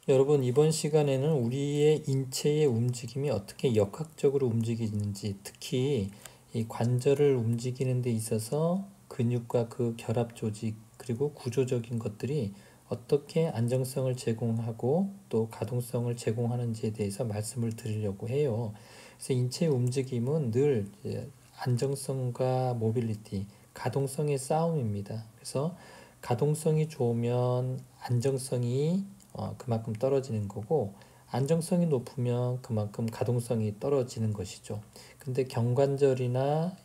여러분, 이번 시간에는 우리의 인체의 움직임이 어떻게 역학적으로 움직이는지, 특히 이 관절을 움직이는 데 있어서 근육과 그 결합 조직 그리고 구조적인 것들이 어떻게 안정성을 제공하고 또 가동성을 제공하는지에 대해서 말씀을 드리려고 해요. 그래서 인체의 움직임은 늘 안정성과 모빌리티, 가동성의 싸움입니다. 그래서 가동성이 좋으면 안정성이 그만큼 떨어지는 거고, 안정성이 높으면 그만큼 가동성이 떨어지는 것이죠. 근데 경관절이나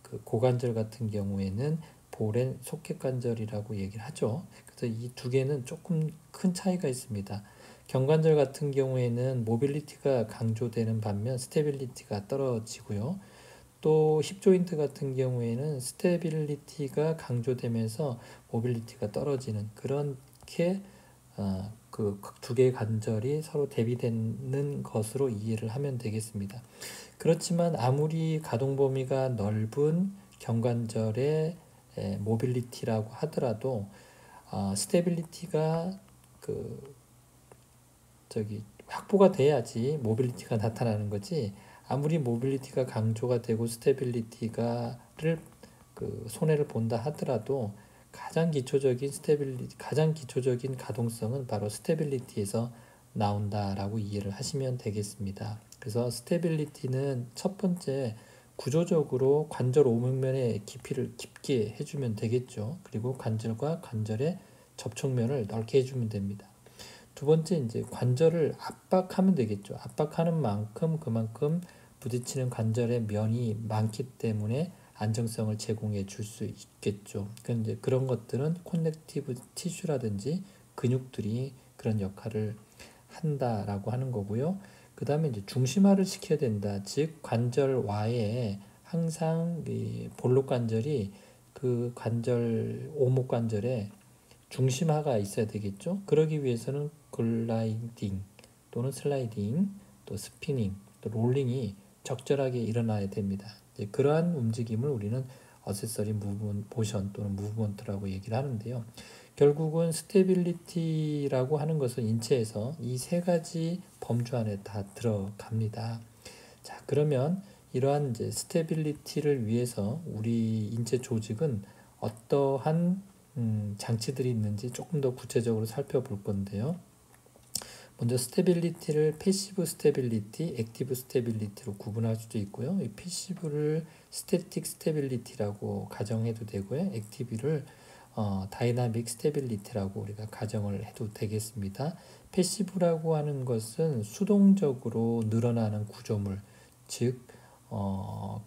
그 고관절 같은 경우에는 볼엔 속heb관절이라고 얘기를 하죠. 그래서 이 두 개는 조금 큰 차이가 있습니다. 경관절 같은 경우에는 모빌리티가 강조되는 반면 스테빌리티가 떨어지고요. 또 힙조인트 같은 경우에는 스테빌리티가 강조되면서 모빌리티가 떨어지는 그렇게 그 두 개의 관절이 서로 대비되는 것으로 이해를 하면 되겠습니다. 그렇지만 아무리 가동 범위가 넓은 경관절의 모빌리티라고 하더라도 스테빌리티가 그 확보가 돼야지 모빌리티가 나타나는 거지. 아무리 모빌리티가 강조가 되고 스테빌리티가를 그 손해를 본다 하더라도 가장 기초적인 가동성은 바로 스테빌리티에서 나온다라고 이해를 하시면 되겠습니다. 그래서 스테빌리티는 첫 번째 구조적으로 관절 오목면의 깊이를 깊게 해주면 되겠죠. 그리고 관절과 관절의 접촉면을 넓게 해주면 됩니다. 두 번째 이제 관절을 압박하면 되겠죠. 압박하는 만큼 그만큼 부딪히는 관절의 면이 많기 때문에 안정성을 제공해 줄 수 있겠죠. 그런데 그런 것들은 코넥티브 티슈라든지 근육들이 그런 역할을 한다라고 하는 거고요. 그 다음에 이제 중심화를 시켜야 된다. 즉 관절와에 항상 이 볼록 관절이 그 관절 오목 관절에 중심화가 있어야 되겠죠. 그러기 위해서는 글라이딩 또는 슬라이딩, 또 스피닝, 또 롤링이 적절하게 일어나야 됩니다. 그러한 움직임을 우리는 어세서리 모션 또는 무브먼트라고 얘기를 하는데요. 결국은 스테빌리티라고 하는 것은 인체에서 이 세 가지 범주 안에 다 들어갑니다. 자, 그러면 이러한 이제 스테빌리티를 위해서 우리 인체 조직은 어떠한 장치들이 있는지 조금 더 구체적으로 살펴볼 건데요. 먼저 스테빌리티를 패시브 스테빌리티, 액티브 스테빌리티로 구분할 수도 있고요. 이 패시브를 스태틱 스테빌리티라고 가정해도 되고요. 액티브를 다이나믹 스테빌리티라고 우리가 가정을 해도 되겠습니다. 패시브라고 하는 것은 수동적으로 늘어나는 구조물, 즉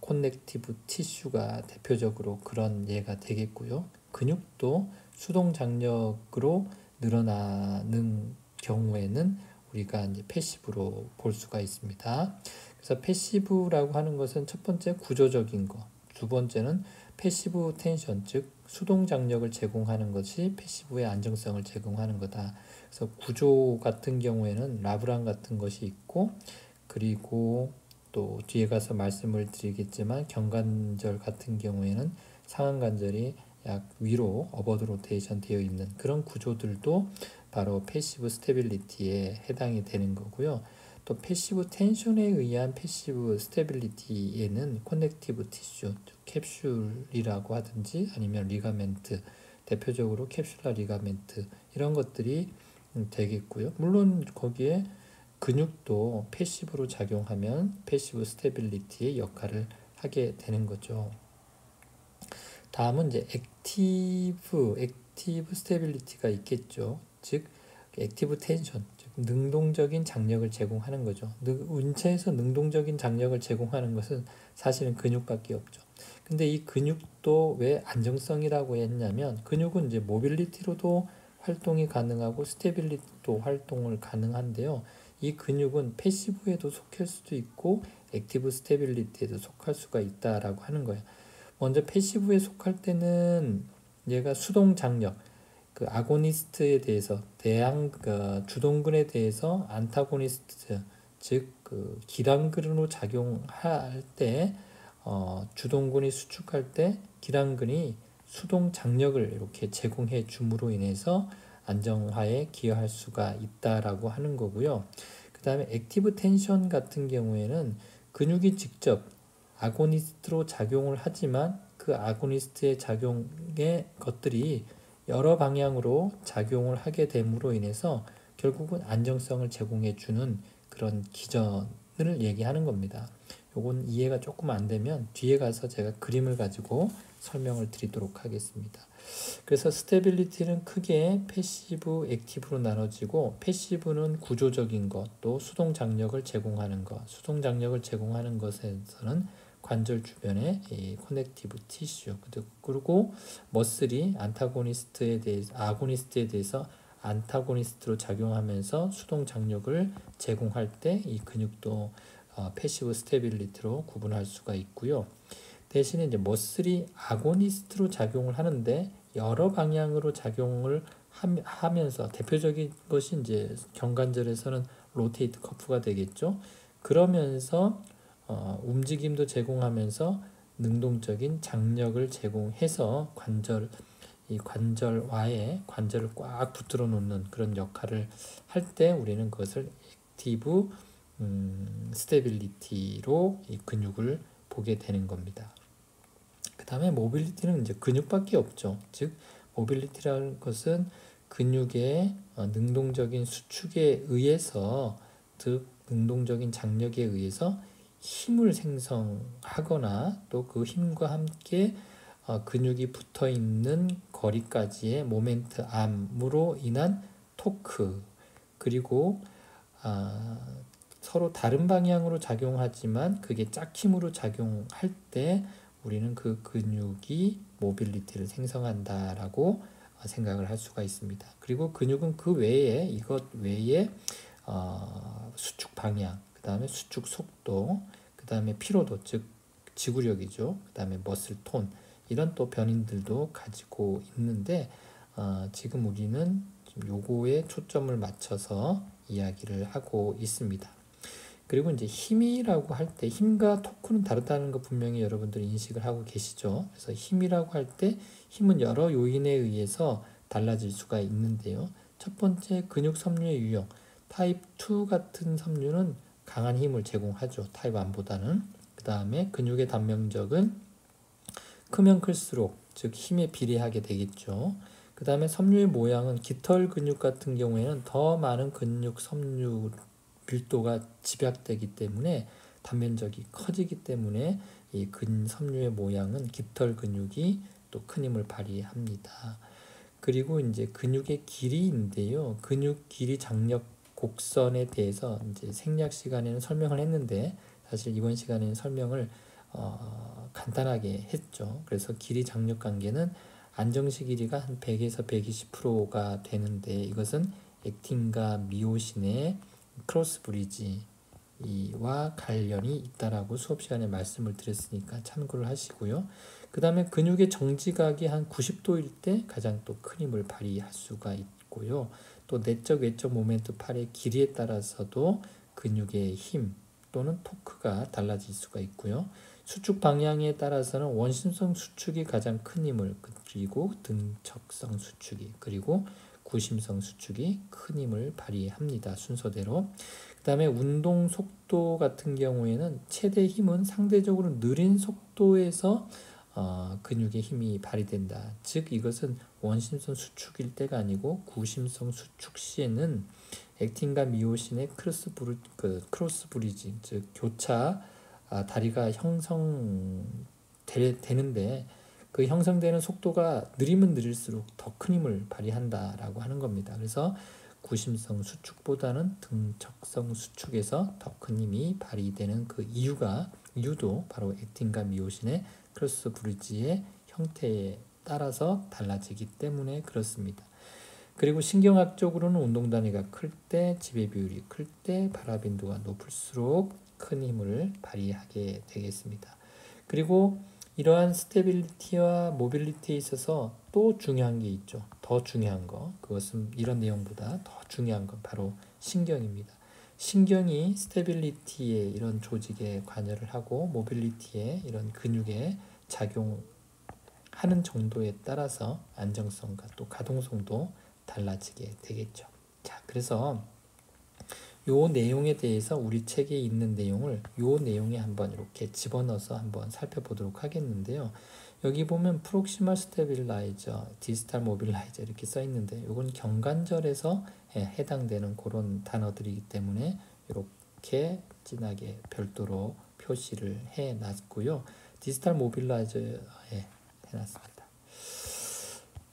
코넥티브 티슈가 대표적으로 그런 예가 되겠고요. 근육도 수동 장력으로 늘어나는 경우에는 우리가 이제 패시브로 볼 수가 있습니다. 그래서 패시브라고 하는 것은 첫 번째 구조적인 거, 두 번째는 패시브 텐션, 즉 수동 장력을 제공하는 것이 패시브의 안정성을 제공하는 거다. 그래서 구조 같은 경우에는 라브란 같은 것이 있고, 그리고 또 뒤에 가서 말씀을 드리겠지만 경관절 같은 경우에는 상완관절이 약 위로 어버드 로테이션 되어 있는 그런 구조들도 바로 패시브 스테빌리티에 해당이 되는 거고요. 또 패시브 텐션에 의한 패시브 스테빌리티에는 커넥티브 티슈, 캡슐이라고 하든지 아니면 리가멘트, 대표적으로 캡슐라 리가멘트 이런 것들이 되겠고요. 물론 거기에 근육도 패시브로 작용하면 패시브 스테빌리티의 역할을 하게 되는 거죠. 다음은 이제 액티브 스테빌리티가 있겠죠. 즉 액티브 텐션, 즉 능동적인 장력을 제공하는 거죠. 인체에서 능동적인 장력을 제공하는 것은 사실은 근육밖에 없죠. 근데 이 근육도 왜 안정성이라고 했냐면 근육은 이제 모빌리티로도 활동이 가능하고 스테빌리티도 활동을 가능한데요. 이 근육은 패시브에도 속할 수도 있고 액티브 스테빌리티에도 속할 수가 있다라고 하는 거예요. 먼저 패시브에 속할 때는 얘가 수동 장력, 그 아고니스트에 대해서 주동근에 대해서 안타고니스트, 즉 그 기랑근으로 작용할 때 주동근이 수축할 때 기랑근이 수동 장력을 이렇게 제공해 줌으로 인해서 안정화에 기여할 수가 있다라고 하는 거고요. 그 다음에 액티브 텐션 같은 경우에는 근육이 직접 아고니스트로 작용을 하지만 그 아고니스트의 작용의 것들이 여러 방향으로 작용을 하게 됨으로 인해서 결국은 안정성을 제공해 주는 그런 기전을 얘기하는 겁니다. 요건 이해가 조금 안 되면 뒤에 가서 제가 그림을 가지고 설명을 드리도록 하겠습니다. 그래서 스테빌리티는 크게 패시브, 액티브로 나눠지고, 패시브는 구조적인 것, 또 수동 장력을 제공하는 것, 수동 장력을 제공하는 것에서는 관절 주변의 이 커넥티브 티슈, 그리고 머슬이 안타고니스트에 대해서, 아고니스트에 대해서 안타고니스트로 작용하면서 수동 장력을 제공할 때 이 근육도 패시브 스테빌리티로 구분할 수가 있고요. 대신에 이제 머슬이 아고니스트로 작용을 하는데 여러 방향으로 작용을 하면서, 대표적인 것이 이제 경관절에서는 로테이트 커프가 되겠죠. 그러면서 움직임도 제공하면서 능동적인 장력을 제공해서 이 관절와의 관절을 꽉 붙들어 놓는 그런 역할을 할 때 우리는 그것을 액티브 스테빌리티로 이 근육을 보게 되는 겁니다. 그 다음에 모빌리티는 이제 근육밖에 없죠. 즉 모빌리티라는 것은 근육의 능동적인 수축에 의해서, 즉 능동적인 장력에 의해서 힘을 생성하거나 또 그 힘과 함께 근육이 붙어 있는 거리까지의 모멘트 암으로 인한 토크, 그리고 서로 다른 방향으로 작용하지만 그게 짝힘으로 작용할 때 우리는 그 근육이 모빌리티를 생성한다라고 생각을 할 수가 있습니다. 그리고 근육은 그 외에, 이것 외에 수축 방향, 그 다음에 수축 속도, 그 다음에 피로도, 즉 지구력이죠. 그 다음에 머슬 톤, 이런 또 변인들도 가지고 있는데 지금 우리는 요거에 초점을 맞춰서 이야기를 하고 있습니다. 그리고 이제 힘이라고 할 때 힘과 토크는 다르다는 거 분명히 여러분들이 인식을 하고 계시죠. 그래서 힘이라고 할 때 힘은 여러 요인에 의해서 달라질 수가 있는데요. 첫 번째, 근육 섬유의 유형. 타입 2 같은 섬유는 강한 힘을 제공하죠. 타입 1보다는. 그 다음에 근육의 단면적은 크면 클수록, 즉 힘에 비례하게 되겠죠. 그 다음에 섬유의 모양은 깃털 근육 같은 경우에는 더 많은 근육 섬유 밀도가 집약되기 때문에 단면적이 커지기 때문에 이 근섬유의 모양은 깃털 근육이 또 큰 힘을 발휘합니다. 그리고 이제 근육의 길이인데요. 근육 길이 장력 곡선에 대해서 이제 생략 시간에는 설명을 했는데 사실 이번 시간에는 설명을 간단하게 했죠. 그래서 길이 장력 관계는 안정시 길이가 한 100에서 120%가 되는데, 이것은 액틴과 미오신의 크로스 브리지와 관련이 있다라고 수업 시간에 말씀을 드렸으니까 참고를 하시고요. 그 다음에 근육의 정지각이 한 90도일 때 가장 또 큰 힘을 발휘할 수가 있고요. 또 내적 외적 모멘트 팔의 길이에 따라서도 근육의 힘 또는 토크가 달라질 수가 있고요. 수축 방향에 따라서는 원심성 수축이 가장 큰 힘을, 그리고 등척성 수축이, 그리고 구심성 수축이 큰 힘을 발휘합니다. 순서대로. 그 다음에 운동 속도 같은 경우에는 최대 힘은 상대적으로 느린 속도에서 근육의 힘이 발휘된다. 즉 이것은 원심성 수축일 때가 아니고 구심성 수축 시에는 액틴과 미오신의 크로스 브리지, 즉 교차 다리가 형성되는데 그 형성되는 속도가 느리면 느릴수록 더 큰 힘을 발휘한다라고 하는 겁니다. 그래서 구심성 수축보다는 등척성 수축에서 더 큰 힘이 발휘되는 그 이유도 바로 액틴과 미오신의 크로스 브리지의 형태에 따라서 달라지기 때문에 그렇습니다. 그리고 신경학적으로는 운동 단위가 클 때, 지배 비율이 클 때, 발화 빈도가 높을수록 큰 힘을 발휘하게 되겠습니다. 그리고 이러한 스테빌리티와 모빌리티에 있어서 또 중요한 게 있죠. 더 중요한 거. 그것은 이런 내용보다 더 중요한 건 바로 신경입니다. 신경이 스테빌리티의 이런 조직에 관여를 하고 모빌리티의 이런 근육에 작용하는 정도에 따라서 안정성과 또 가동성도 달라지게 되겠죠. 자, 그래서 요 내용에 대해서 우리 책에 있는 내용을 요 내용에 한번 이렇게 집어넣어서 한번 살펴보도록 하겠는데요. 여기 보면 프록시멀 스테빌라이저, 디스탈 모빌라이저 이렇게 써 있는데 이건 경관절에서 해당되는 그런 단어들이기 때문에 이렇게 진하게 별도로 표시를 해 놨고요. 디스탈 모빌라이저에 해놨습니다.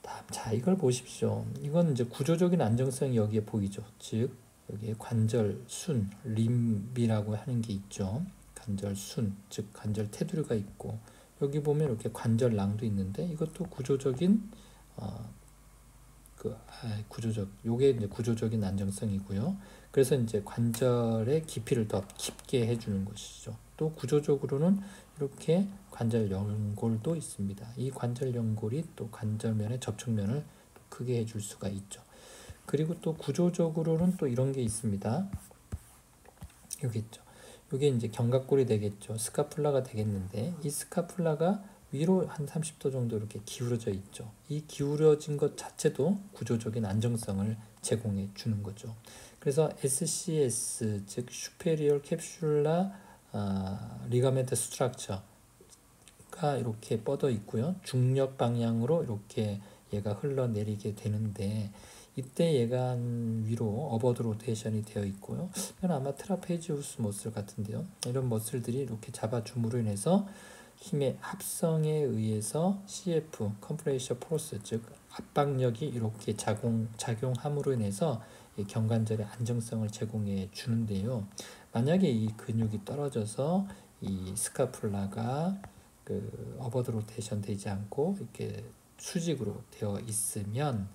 다음, 자, 이걸 보십시오. 이건 이제 구조적인 안정성이 여기에 보이죠. 즉 여기에 관절순, 림이라고 하는 게 있죠. 관절순, 즉 관절 테두리가 있고 여기 보면 이렇게 관절낭도 있는데 이것도 구조적인 요게 이제 구조적인 안정성이고요. 그래서 이제 관절의 깊이를 더 깊게 해주는 것이죠. 또 구조적으로는 이렇게 관절 연골도 있습니다. 이 관절 연골이 또 관절면의 접촉면을 크게 해줄 수가 있죠. 그리고 또 구조적으로는 또 이런 게 있습니다. 여기 있죠. 이게 이제 견갑골이 되겠죠. 스카풀라가 되겠는데 이 스카풀라가 위로 한 30도 정도 이렇게 기울어져 있죠. 이 기울어진 것 자체도 구조적인 안정성을 제공해 주는 거죠. 그래서 SCS 즉 Superior Capsular Ligament Structure가 이렇게 뻗어 있고요. 중력 방향으로 이렇게 얘가 흘러내리게 되는데 이때 얘가 위로 어버드 로테이션이 되어 있고요. 이건 아마 트라페지우스 머슬 같은데요. 이런 머슬들이 이렇게 잡아줌으로 인해서 힘의 합성에 의해서 CF, 컴프레셔 포스, 즉 압박력이 이렇게 작용함으로 인해서 이 경관절의 안정성을 제공해 주는데요. 만약에 이 근육이 떨어져서 이 스카풀라가 그 어버드 로테이션 되지 않고 이렇게 수직으로 되어 있으면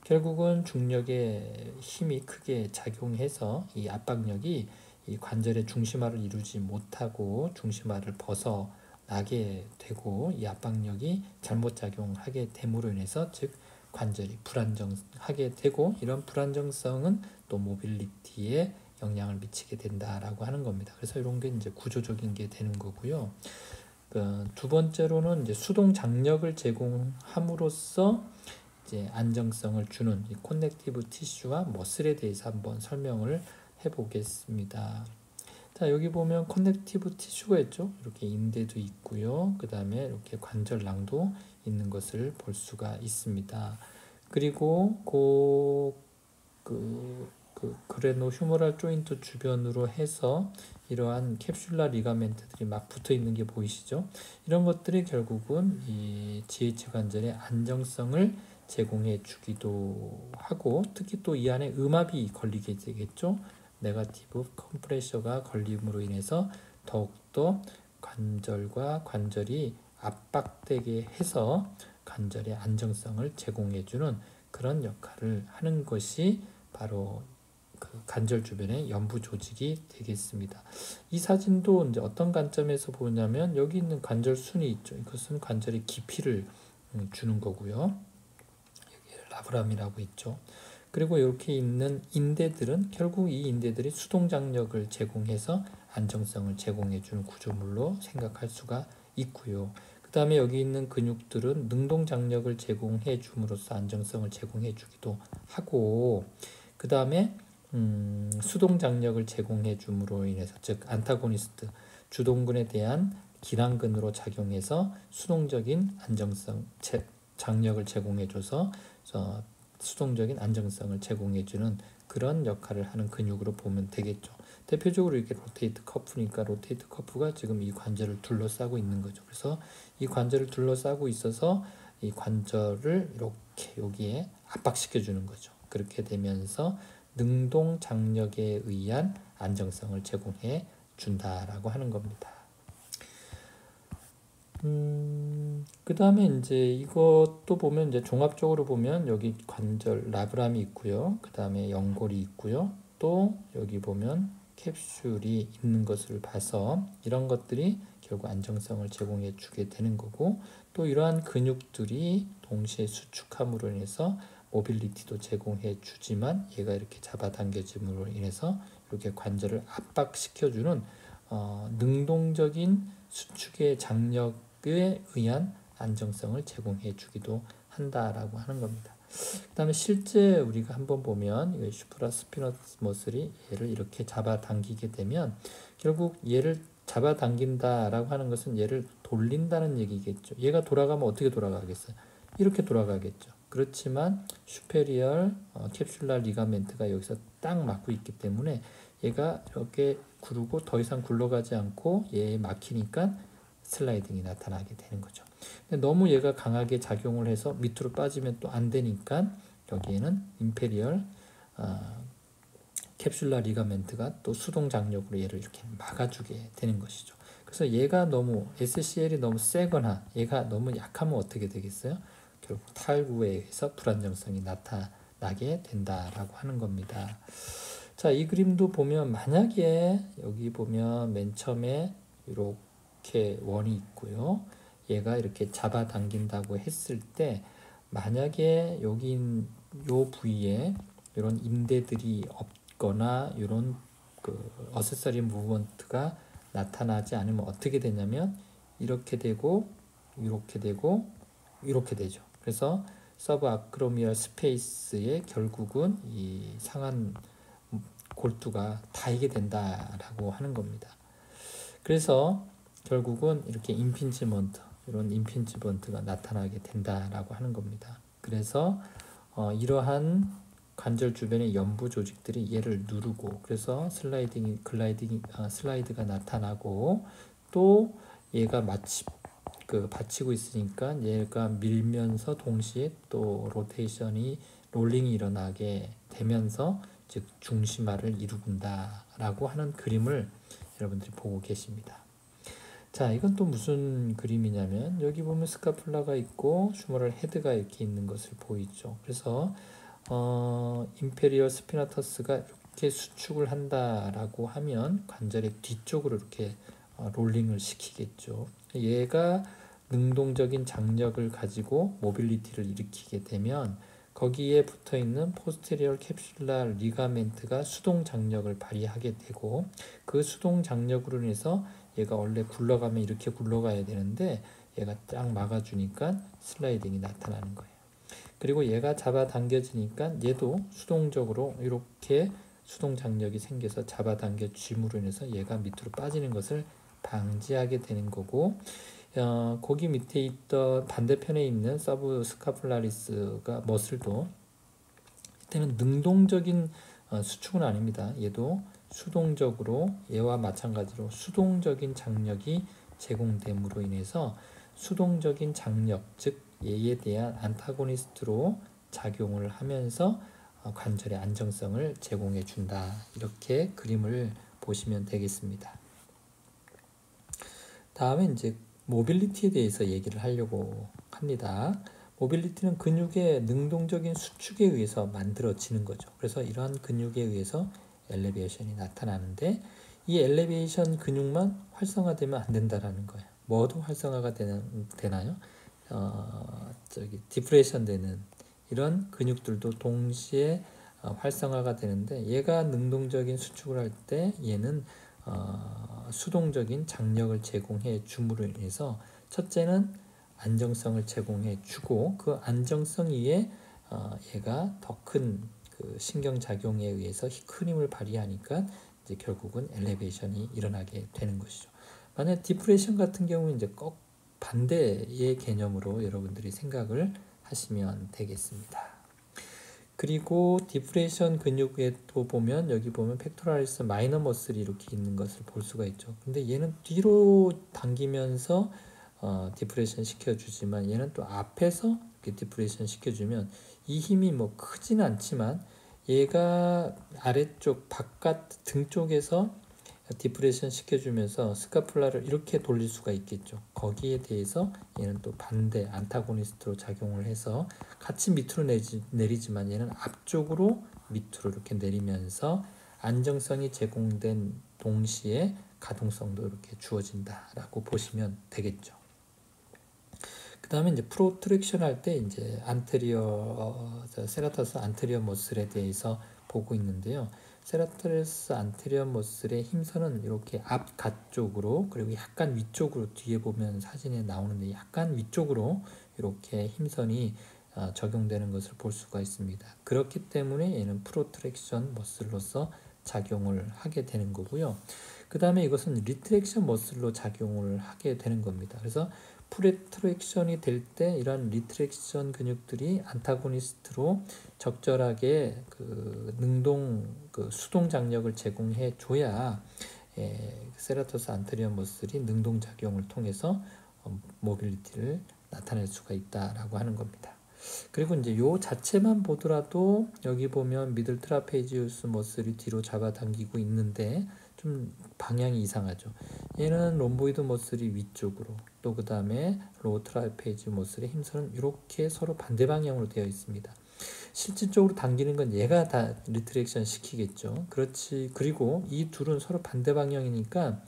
결국은 중력의 힘이 크게 작용해서 이 압박력이 이 관절의 중심화를 이루지 못하고 중심화를 벗어나게 되고 이 압박력이 잘못 작용하게 됨으로 인해서 즉 관절이 불안정하게 되고 이런 불안정성은 또 모빌리티에 영향을 미치게 된다라고 하는 겁니다. 그래서 이런 게 이제 구조적인 게 되는 거고요. 두 번째로는 이제 수동 장력을 제공함으로써 이제 안정성을 주는 이 코넥티브 티슈와 머슬에 대해서 한번 설명을 해보겠습니다. 자, 여기 보면 커넥티브 티슈가 있죠. 이렇게 인대도 있고요. 그 다음에 이렇게 관절낭도 있는 것을 볼 수가 있습니다. 그리고 그레노 휴머럴 조인트 주변으로 해서 이러한 캡슐라 리가멘트들이 막 붙어 있는 게 보이시죠? 이런 것들이 결국은 이 GH 관절의 안정성을 제공해 주기도 하고 특히 또 이 안에 음압이 걸리게 되겠죠. 네거티브 컴프레셔가 걸림으로 인해서 더욱더 관절과 관절이 압박되게 해서 관절의 안정성을 제공해 주는 그런 역할을 하는 것이 바로 그 관절 주변의 연부 조직이 되겠습니다. 이 사진도 이제 어떤 관점에서 보냐면 여기 있는 관절순이 있죠. 이것은 관절의 깊이를 주는 거고요. 여기 라브람이라고 있죠. 그리고 이렇게 있는 인대들은 결국 이 인대들이 수동장력을 제공해서 안정성을 제공해 주는 구조물로 생각할 수가 있고요. 그 다음에 여기 있는 근육들은 능동장력을 제공해 줌으로써 안정성을 제공해 주기도 하고 그 다음에 수동장력을 제공해 줌으로 인해서 즉 안타고니스트 주동근에 대한 기랑근으로 작용해서 수동적인 안정성 장력을 제공해 줘서 수동적인 안정성을 제공해주는 그런 역할을 하는 근육으로 보면 되겠죠. 대표적으로 이렇게 로테이트 커프니까 로테이트 커프가 지금 이 관절을 둘러싸고 있는 거죠. 그래서 이 관절을 둘러싸고 있어서 이 관절을 이렇게 여기에 압박시켜 주는 거죠. 그렇게 되면서 능동 장력에 의한 안정성을 제공해 준다라고 하는 겁니다. 그 다음에 이제 이것도 보면 이제 종합적으로 보면 여기 관절 라브람이 있고요. 그 다음에 연골이 있고요. 또 여기 보면 캡슐이 있는 것을 봐서 이런 것들이 결국 안정성을 제공해 주게 되는 거고 또 이러한 근육들이 동시에 수축함으로 인해서 모빌리티도 제공해 주지만 얘가 이렇게 잡아당겨짐으로 인해서 이렇게 관절을 압박시켜주는 능동적인 수축의 장력에 의한 안정성을 제공해 주기도 한다라고 하는 겁니다. 그다음에 실제 우리가 한번 보면 이 슈프라스피너스 머슬이 얘를 이렇게 잡아당기게 되면 결국 얘를 잡아당긴다라고 하는 것은 얘를 돌린다는 얘기겠죠. 얘가 돌아가면 어떻게 돌아가겠어요? 이렇게 돌아가겠죠. 그렇지만 슈페리얼 캡슐라 리가멘트가 여기서 딱 막고 있기 때문에 얘가 이렇게 구르고 더 이상 굴러가지 않고 얘에 막히니까 슬라이딩이 나타나게 되는 거죠. 근데 너무 얘가 강하게 작용을 해서 밑으로 빠지면 또 안 되니까 여기에는 임페리얼 캡슐라 리가멘트가 또 수동 장력으로 얘를 이렇게 막아주게 되는 것이죠. 그래서 얘가 너무 SCL이 너무 세거나 얘가 너무 약하면 어떻게 되겠어요? 결국 탈구에 의해서 불안정성이 나타나게 된다라고 하는 겁니다. 자, 이 그림도 보면 만약에 여기 보면 맨 처음에 이렇게 원이 있고요. 얘가 이렇게 잡아당긴다고 했을 때 만약에 여기 요 부위에 이런 임대들이 없거나 이런 그 어세서리 무브먼트가 나타나지 않으면 어떻게 되냐면 이렇게 되고 이렇게 되고 이렇게 되죠. 그래서 서브 아크로미얼 스페이스에 결국은 이 상한 골두가 닿이게 된다라고 하는 겁니다. 그래서 결국은 이렇게 임핀지먼트, 이런 임핀지먼트가 나타나게 된다라고 하는 겁니다. 그래서 이러한 관절 주변의 연부 조직들이 얘를 누르고 그래서 슬라이드가 나타나고 또 얘가 마치 받치고 있으니까 얘가 밀면서 동시에 또 롤링이 일어나게 되면서 즉 중심화를 이루군다라고 하는 그림을 여러분들이 보고 계십니다. 자, 이건 또 무슨 그림이냐면 여기 보면 스카플라가 있고 슈머럴 헤드가 이렇게 있는 것을 보이죠. 그래서 임페리얼 스피나터스가 이렇게 수축을 한다라고 하면 관절의 뒤쪽으로 이렇게 롤링을 시키겠죠. 얘가 능동적인 장력을 가지고 모빌리티를 일으키게 되면 거기에 붙어있는 포스테리얼 캡슐라 리가멘트가 수동 장력을 발휘하게 되고 그 수동 장력으로 인해서 얘가 원래 굴러가면 이렇게 굴러가야 되는데 얘가 딱 막아주니까 슬라이딩이 나타나는 거예요. 그리고 얘가 잡아당겨지니까 얘도 수동적으로 이렇게 수동 장력이 생겨서 잡아당겨 줌으로 인해서 얘가 밑으로 빠지는 것을 방지하게 되는 거고 거기 밑에 있던 반대편에 있는 서브 스카플라리스가 머슬도 이때는 능동적인 수축은 아닙니다. 얘도 수동적으로 얘와 마찬가지로 수동적인 장력이 제공됨으로 인해서 수동적인 장력 즉 얘에 대한 안타고니스트로 작용을 하면서 관절의 안정성을 제공해 준다. 이렇게 그림을 보시면 되겠습니다. 다음에 이제 모빌리티에 대해서 얘기를 하려고 합니다. 모빌리티는 근육의 능동적인 수축에 의해서 만들어지는 거죠. 그래서 이러한 근육에 의해서 엘리베이션이 나타나는데 이 엘리베이션 근육만 활성화되면 안 된다라는 거예요. 뭐도 활성화가 되나요? 디프레션 되는 이런 근육들도 동시에 활성화가 되는데 얘가 능동적인 수축을 할 때 얘는 수동적인 장력을 제공해 줌으로 인해서 첫째는 안정성을 제공해 주고 그 안정성 위에 얘가 더 큰 그 신경 작용에 의해서 큰 힘을 발휘하니까 이제 결국은 엘리베이션이 일어나게 되는 것이죠. 만약 디프레션 같은 경우는 이제 꼭 반대의 개념으로 여러분들이 생각을 하시면 되겠습니다. 그리고 디프레션 근육에 또 보면 여기 보면 펙토라리스 마이너 머슬이 이렇게 있는 것을 볼 수가 있죠. 근데 얘는 뒤로 당기면서 디프레션 시켜주지만 얘는 또 앞에서 이렇게 디프레션 시켜주면 이 힘이 뭐 크진 않지만 얘가 아래쪽 바깥 등 쪽에서 디프레션 시켜주면서 스카플라를 이렇게 돌릴 수가 있겠죠. 거기에 대해서 얘는 또 반대 안타고니스트로 작용을 해서 같이 밑으로 내리지만 얘는 앞쪽으로 밑으로 이렇게 내리면서 안정성이 제공된 동시에 가동성도 이렇게 주어진다라고 보시면 되겠죠. 그 다음에 이제 프로트랙션 할 때 이제 세라터스 안테리어 머슬에 대해서 보고 있는데요. 세라터스 안테리어 머슬의 힘선은 이렇게 앞 쪽으로 그리고 약간 위쪽으로 뒤에 보면 사진에 나오는데 약간 위쪽으로 이렇게 힘선이 적용되는 것을 볼 수가 있습니다. 그렇기 때문에 얘는 프로트랙션 머슬로서 작용을 하게 되는 거고요. 그 다음에 이것은 리트랙션 머슬로 작용을 하게 되는 겁니다. 그래서 프로트랙션이 될 때 이런 리트랙션 근육들이 안타고니스트로 적절하게 그 능동 수동 장력을 제공해 줘야 세라토스 안테리어 머슬이 능동 작용을 통해서 모빌리티를 나타낼 수가 있다라고 하는 겁니다. 그리고 이제 요 자체만 보더라도 여기 보면 미들 트라페지우스 머슬이 뒤로 잡아당기고 있는데 좀 방향이 이상하죠. 얘는 롬보이드 머슬이 위쪽으로, 또 그 다음에 로우 트라페지 머슬의 힘선은 이렇게 서로 반대 방향으로 되어 있습니다. 실질적으로 당기는 건 얘가 다 리트랙션 시키겠죠. 그렇지. 그리고 이 둘은 서로 반대 방향이니까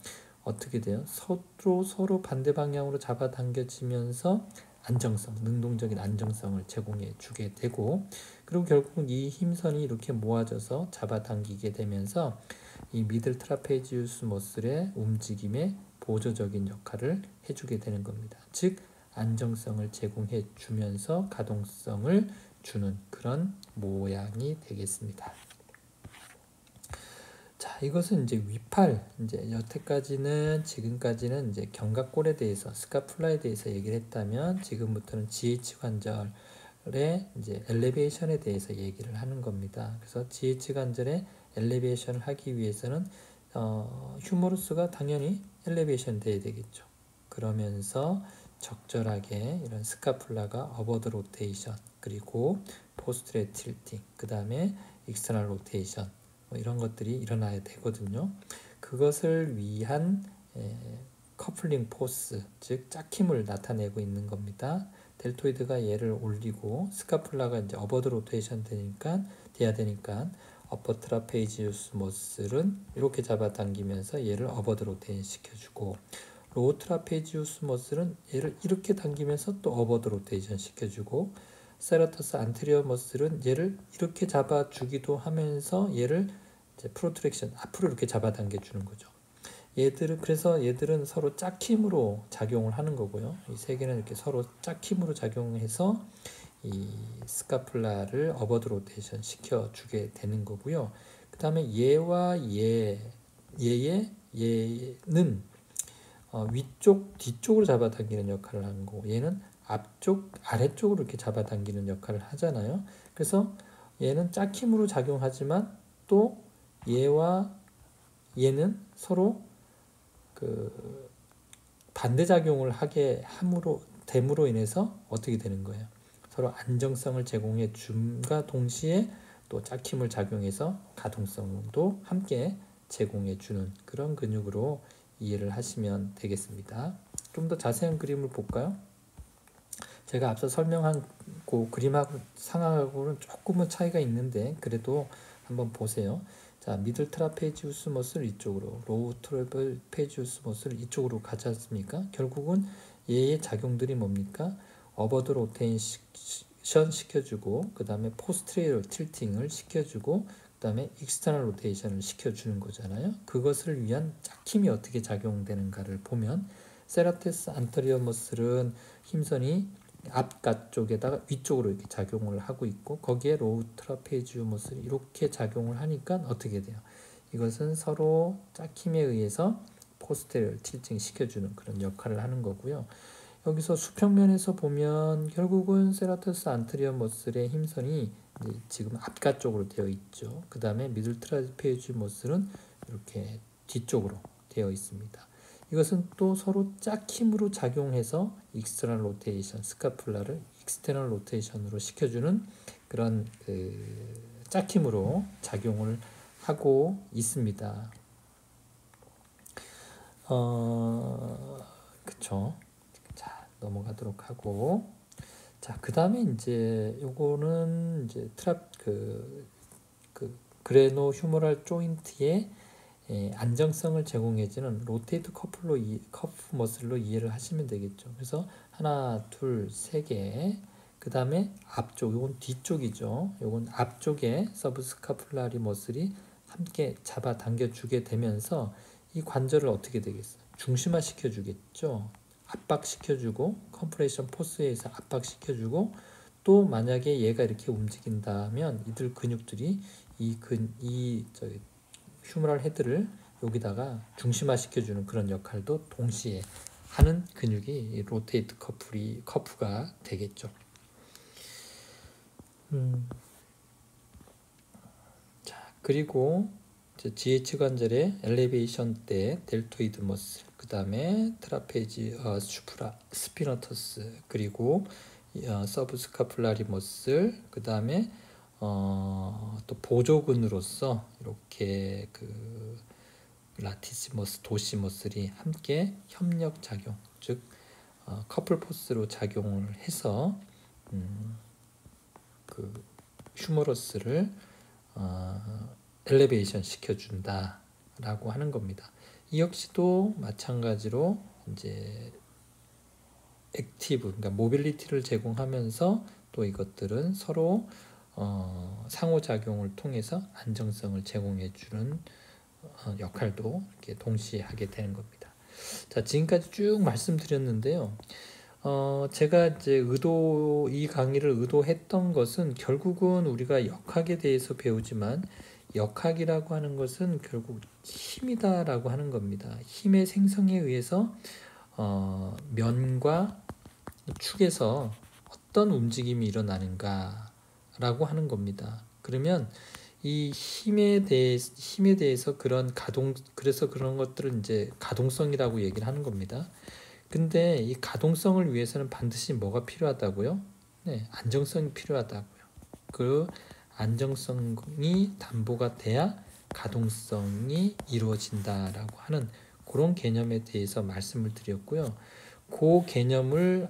어떻게 돼요? 서로 반대 방향으로 잡아당겨지면서 안정성, 능동적인 안정성을 제공해 주게 되고, 그리고 결국은 이 힘선이 이렇게 모아져서 잡아당기게 되면서 이 미들 트라페지우스 머슬의 움직임에 보조적인 역할을 해주게 되는 겁니다. 즉 안정성을 제공해 주면서 가동성을 주는 그런 모양이 되겠습니다. 자, 이것은 이제 위팔, 이제 여태까지는 지금까지는 이제 견갑골에 대해서, 스카풀라에 대해서 얘기를 했다면, 지금부터는 GH 관절의 이제 엘리베이션에 대해서 얘기를 하는 겁니다. 그래서 GH 관절의 엘리베이션을 하기 위해서는 휴머루스가 당연히 엘리베이션 돼야 되겠죠. 그러면서 적절하게 이런 스카풀라가 어버드 로테이션, 그리고 포스트레 틸팅, 그 다음에 익스터널 로테이션, 이런 것들이 일어나야 되거든요. 그것을 위한 커플링 포스, 즉 짝힘을 나타내고 있는 겁니다. 델토이드가 얘를 올리고 스카풀라가 이제 어버드 로테이션 돼야 되니까 어퍼 트라페지우스 머슬은 이렇게 잡아당기면서 얘를 어버드 로테이션 시켜주고, 로우 트라페지우스 머슬은 얘를 이렇게 당기면서 또 어버드 로테이션 시켜주고, 세라토스 안테리어 머슬은 얘를 이렇게 잡아주기도 하면서 얘를 이제 프로트랙션 앞으로 이렇게 잡아당겨 주는 거죠. 그래서 얘들은 서로 짝힘으로 작용을 하는 거고요. 이 세 개는 이렇게 서로 짝힘으로 작용해서 이 스카플라를 어버드 로테이션 시켜주게 되는 거고요. 그 다음에 얘는 위쪽, 뒤쪽으로 잡아당기는 역할을 하는 거고, 얘는 앞쪽, 아래쪽으로 이렇게 잡아당기는 역할을 하잖아요. 그래서 얘는 짝힘으로 작용하지만 또 얘와 얘는 서로 그 반대작용을 하게 됨으로 인해서 어떻게 되는 거예요? 서로 안정성을 제공해 줌과 동시에 또 짝힘을 작용해서 가동성도 함께 제공해 주는 그런 근육으로 이해를 하시면 되겠습니다. 좀 더 자세한 그림을 볼까요? 제가 앞서 설명한 그 그림하고 상황하고는 조금은 차이가 있는데 그래도 한번 보세요. 자, 미들 트라페지우스 머슬 이쪽으로, 로우 트라페지우스 머슬 이쪽으로 가지 않습니까? 결국은 얘의 작용들이 뭡니까? 어버드 로테이션 시켜주고, 그 다음에 포스트레이럴 틸팅을 시켜주고, 그 다음에 익스터널 로테이션을 시켜주는 거잖아요. 그것을 위한 짝힘이 어떻게 작용되는가를 보면, 세라테스 안테리어 머슬은 힘선이 앞가 쪽에다가 위쪽으로 이렇게 작용을 하고 있고, 거기에 로우 트라페지우 머슬이 이렇게 작용을 하니까 어떻게 돼요? 이것은 서로 짝힘에 의해서 포스테리얼 틸팅 시켜주는 그런 역할을 하는 거고요. 여기서 수평면에서 보면 결국은 세라토스 안테리어 머슬의 힘선이 지금 앞가 쪽으로 되어 있죠. 그 다음에 미들 트라페지우 머슬은 이렇게 뒤쪽으로 되어 있습니다. 이것은 또 서로 짝힘으로 작용해서 익스터널 로테이션, 스카풀라를 익스터널 로테이션으로 시켜주는 그런 짝힘으로 작용을 하고 있습니다. 그쵸. 자, 넘어가도록 하고, 자, 그 다음에 이제 요거는 이제 그레노 휴머럴 조인트의 안정성을 제공해주는 로테이트 커프 머슬로 이해를 하시면 되겠죠. 그래서 하나, 둘, 세 개. 그 다음에 앞쪽, 요건 뒤쪽이죠. 요건 앞쪽에 서브스카플라리 머슬이 함께 잡아당겨 주게 되면서 이 관절을 어떻게 되겠어요? 중심화 시켜주겠죠. 압박시켜주고 컴프레션 포스에 의해서 압박시켜주고, 또 만약에 얘가 이렇게 움직인다면 이들 근육들이 휴머럴 헤드를 여기다가 중심화시켜주는 그런 역할도 동시에 하는 근육이 로테이트 커프가 되겠죠. 자, 그리고 GH 관절의 엘리베이션 때 델토이드 머슬, 그 다음에 트라페지 슈프라 스피너터스, 그리고 서브스카플라리 머슬, 그 다음에 또 보조근으로서 이렇게 그 라티시머스, 도시머슬이 함께 협력 작용, 즉 커플 포스로 작용을 해서 그 휴머러스를 엘리베이션 시켜준다라고 하는 겁니다. 이 역시도 마찬가지로 이제 액티브, 그러니까 모빌리티를 제공하면서 또 이것들은 서로 상호작용을 통해서 안정성을 제공해주는 역할도 이렇게 동시에 하게 되는 겁니다. 자, 지금까지 쭉 말씀드렸는데요. 제가 이제 이 강의를 의도했던 것은 결국은 우리가 역학에 대해서 배우지만 역학이라고 하는 것은 결국 힘이다라고 하는 겁니다. 힘의 생성에 의해서 면과 축에서 어떤 움직임이 일어나는가라고 하는 겁니다. 그러면 이 힘에 대해서 그래서 그런 것들을 이제 가동성이라고 얘기를 하는 겁니다. 근데 이 가동성을 위해서는 반드시 뭐가 필요하다고요? 네, 안정성이 필요하다고요. 그 안정성이 담보가 돼야 가동성이 이루어진다라고 하는 그런 개념에 대해서 말씀을 드렸고요. 그 개념을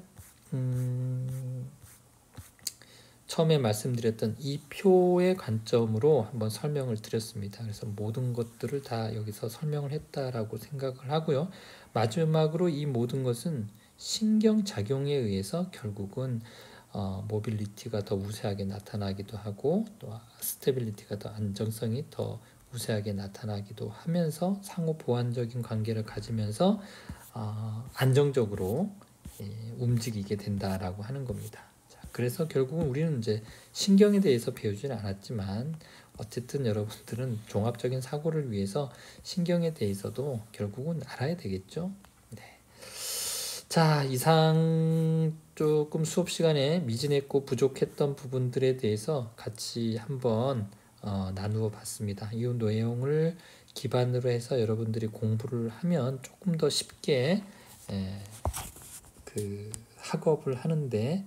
처음에 말씀드렸던 이 표의 관점으로 한번 설명을 드렸습니다. 그래서 모든 것들을 다 여기서 설명을 했다라고 생각을 하고요. 마지막으로 이 모든 것은 신경작용에 의해서 결국은 모빌리티가 더 우세하게 나타나기도 하고 또 스테빌리티가 더 안정성이 더 우세하게 나타나기도 하면서 상호 보완적인 관계를 가지면서 안정적으로 움직이게 된다라고 하는 겁니다. 자, 그래서 결국은 우리는 이제 신경에 대해서 배우지는 않았지만 어쨌든 여러분들은 종합적인 사고를 위해서 신경에 대해서도 결국은 알아야 되겠죠. 네. 자, 이상 조금 수업 시간에 미진했고 부족했던 부분들에 대해서 같이 한번 나누어 봤습니다. 이 내용을 기반으로 해서 여러분들이 공부를 하면 조금 더 쉽게 그 학업을 하는데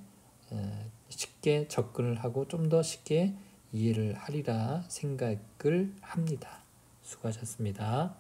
쉽게 접근을 하고 좀 더 쉽게 이해를 하리라 생각을 합니다. 수고하셨습니다.